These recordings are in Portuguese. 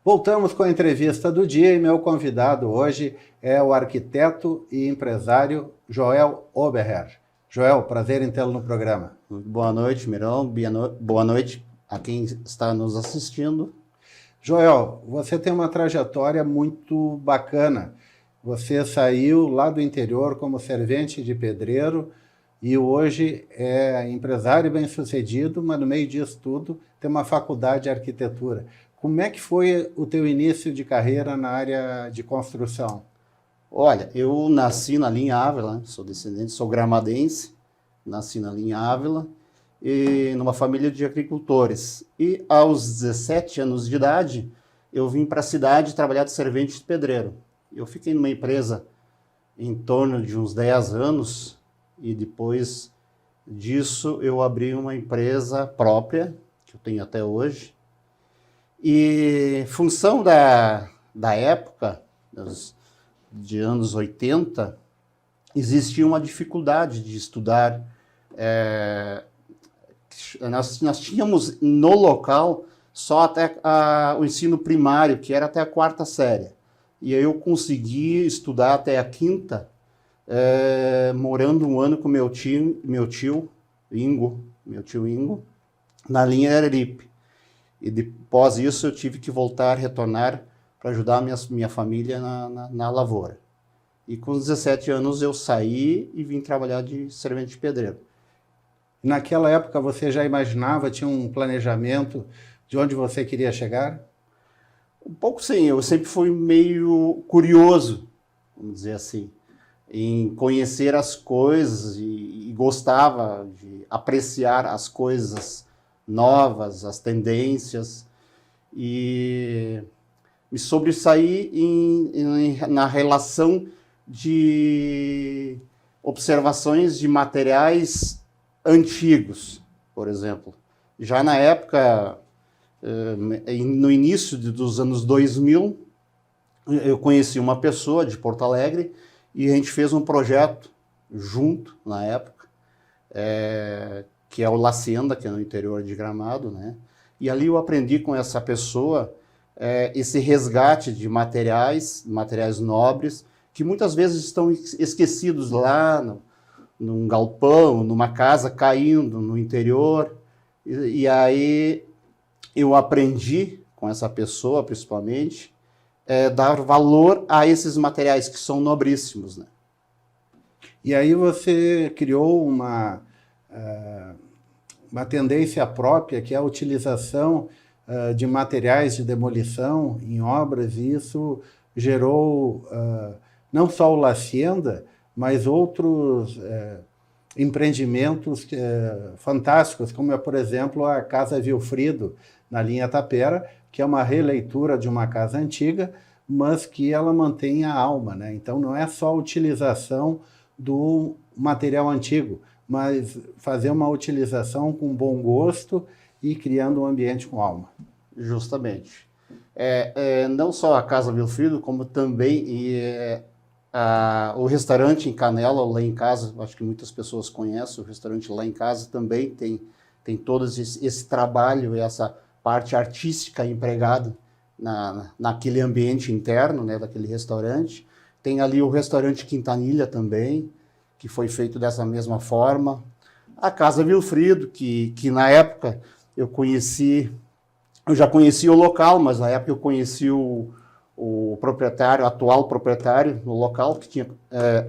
Voltamos com a entrevista do dia e meu convidado hoje é o arquiteto e empresário Joel Oberher. Joel, prazer em tê-lo no programa. Boa noite, Mirão. Boa noite a quem está nos assistindo. Joel, você tem uma trajetória muito bacana. Você saiu lá do interior como servente de pedreiro e hoje é empresário bem-sucedido, mas no meio disso tudo tem uma faculdade de arquitetura. Como é que foi o teu início de carreira na área de construção? Olha, eu nasci na linha Ávila, sou descendente, sou gramadense, nasci na linha Ávila, e numa família de agricultores. E aos 17 anos de idade, eu vim para a cidade trabalhar de servente de pedreiro. Eu fiquei numa empresa em torno de uns 10 anos, e depois disso eu abri uma empresa própria, que eu tenho até hoje. E em função da época, de anos 80, existia uma dificuldade de estudar. Nós tínhamos no local só até o ensino primário, que era até a 4ª série. E aí eu consegui estudar até a 5ª, morando um ano com meu tio Ingo, na linha Araripe. E depois isso eu tive que retornar para ajudar minha família na lavoura. E com 17 anos eu saí e vim trabalhar de servente de pedreiro. Naquela época você já imaginava, tinha um planejamento de onde você queria chegar? Um pouco sim, eu sempre fui meio curioso, vamos dizer assim, em conhecer as coisas e gostava de apreciar as coisas novas, as tendências, e me sobressaí na relação de observações de materiais antigos, por exemplo. Já na época, no início dos anos 2000, eu conheci uma pessoa de Porto Alegre e a gente fez um projeto junto, na época, que é o Lacienda, que é no interior de Gramado, né? E ali eu aprendi com essa pessoa esse resgate de materiais nobres, que muitas vezes estão esquecidos lá num galpão, numa casa caindo no interior. E aí eu aprendi com essa pessoa, principalmente, dar valor a esses materiais que são nobríssimos, né? E aí você criou uma tendência própria, que é a utilização de materiais de demolição em obras, e isso gerou não só o Lacienda, mas outros empreendimentos fantásticos, como é, por exemplo, a Casa Vilfrido, na linha Tapera, que é uma releitura de uma casa antiga, mas que ela mantém a alma, né? Então não é só a utilização do material antigo, mas fazer uma utilização com bom gosto e criando um ambiente com alma. Justamente. Não só a Casa Vilfrido, como também o restaurante em Canela, lá em casa, acho que muitas pessoas conhecem, o restaurante lá em casa também tem todo esse trabalho, essa parte artística empregada naquele ambiente interno, né, daquele restaurante. Tem ali o restaurante Quintanilha também, que foi feito dessa mesma forma. A Casa Vilfrido, que na época eu já conhecia o local, mas na época eu conheci o atual proprietário no local, que tinha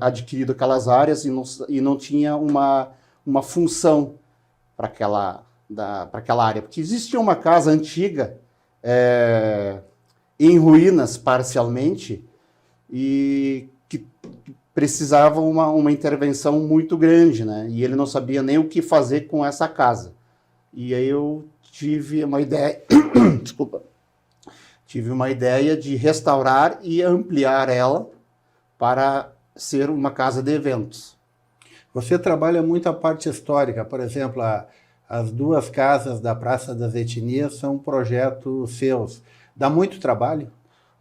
adquirido aquelas áreas e não tinha uma função para aquela área. Porque existia uma casa antiga em ruínas parcialmente e que precisava uma intervenção muito grande, né? E ele não sabia nem o que fazer com essa casa. E aí eu tive uma ideia, tive uma ideia de restaurar e ampliar ela para ser uma casa de eventos. Você trabalha muito a parte histórica, por exemplo, as 2 casas da Praça das Etnias são projetos seus. Dá muito trabalho?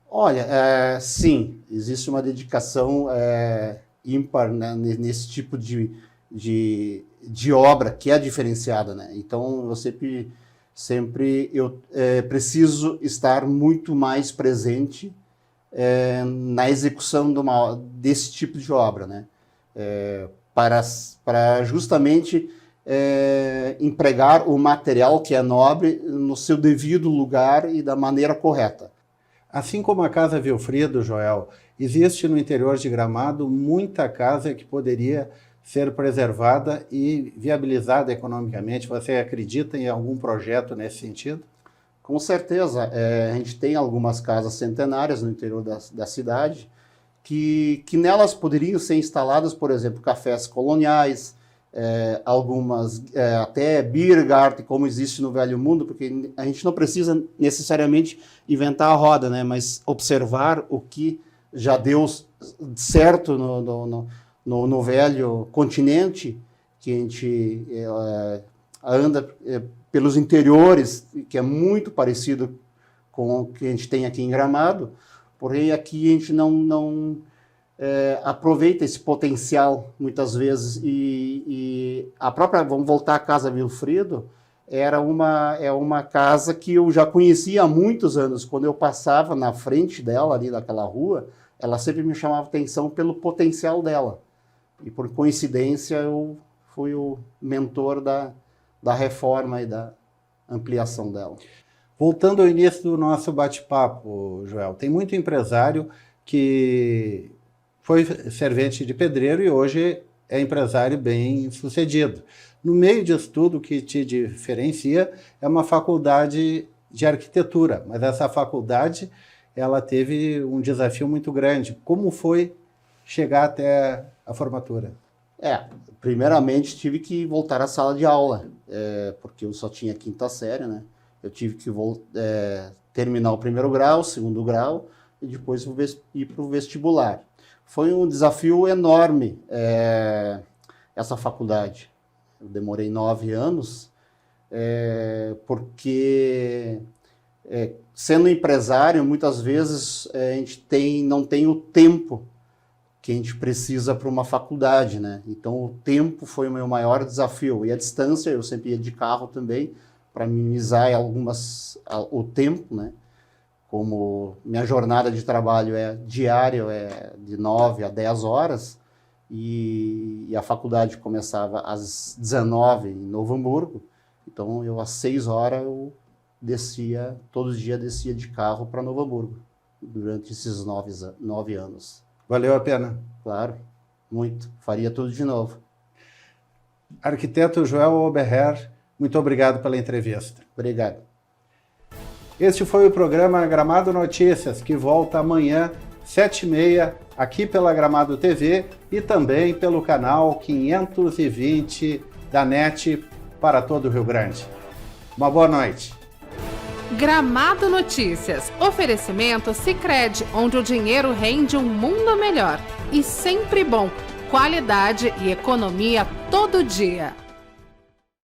Olha, sim, existe uma dedicação ímpar, né, nesse tipo de obra que é diferenciada, né? Então, eu sempre sempre eu preciso estar muito mais presente na execução desse tipo de obra, né? Para justamente empregar o material que é nobre no seu devido lugar e da maneira correta. Assim como a Casa Vilfredo, Joel, existe no interior de Gramado muita casa que poderia ser preservada e viabilizada economicamente. Você acredita em algum projeto nesse sentido? Com certeza. A gente tem algumas casas centenárias no interior da cidade que nelas poderiam ser instaladas, por exemplo, cafés coloniais, algumas até beer garden, como existe no Velho Mundo, porque a gente não precisa necessariamente inventar a roda, né? Mas observar o que já deu certo no velho continente, que a gente anda pelos interiores, que é muito parecido com o que a gente tem aqui em Gramado, porém aqui a gente não aproveita esse potencial muitas vezes, e a própria, vamos voltar à Casa Vilfredo, é uma casa que eu já conhecia há muitos anos. Quando eu passava na frente dela, ali naquela rua, ela sempre me chamava atenção pelo potencial dela. E por coincidência eu fui o mentor da reforma e da ampliação dela. Voltando ao início do nosso bate-papo, Joel, tem muito empresário que foi servente de pedreiro e hoje é empresário bem sucedido. No meio disso tudo, o que te diferencia é uma faculdade de arquitetura, mas essa faculdade ela teve um desafio muito grande. Como foi chegar até a formatura? Primeiramente tive que voltar à sala de aula, porque eu só tinha quinta série, né? Eu tive que terminar o primeiro grau, o segundo grau, e depois ir para o vestibular. Foi um desafio enorme essa faculdade. Eu demorei 9 anos, porque sendo empresário, muitas vezes a gente não tem o tempo que a gente precisa para uma faculdade, né? Então o tempo foi o meu maior desafio. E a distância, eu sempre ia de carro também, para minimizar o tempo, né? Como minha jornada de trabalho diária, de 9 a 10 horas, e a faculdade começava às 19 em Novo Hamburgo, então eu às 6 horas eu todo dia descia de carro para Novo Hamburgo, durante esses 9 anos. Valeu a pena? Claro, muito. Faria tudo de novo. Arquiteto Joel Oberher, muito obrigado pela entrevista. Obrigado. Este foi o programa Gramado Notícias, que volta amanhã, 7h30, aqui pela Gramado TV e também pelo canal 520 da NET para todo o Rio Grande. Uma boa noite. Gramado Notícias. Oferecimento Sicredi, onde o dinheiro rende um mundo melhor. E sempre bom. Qualidade e economia todo dia.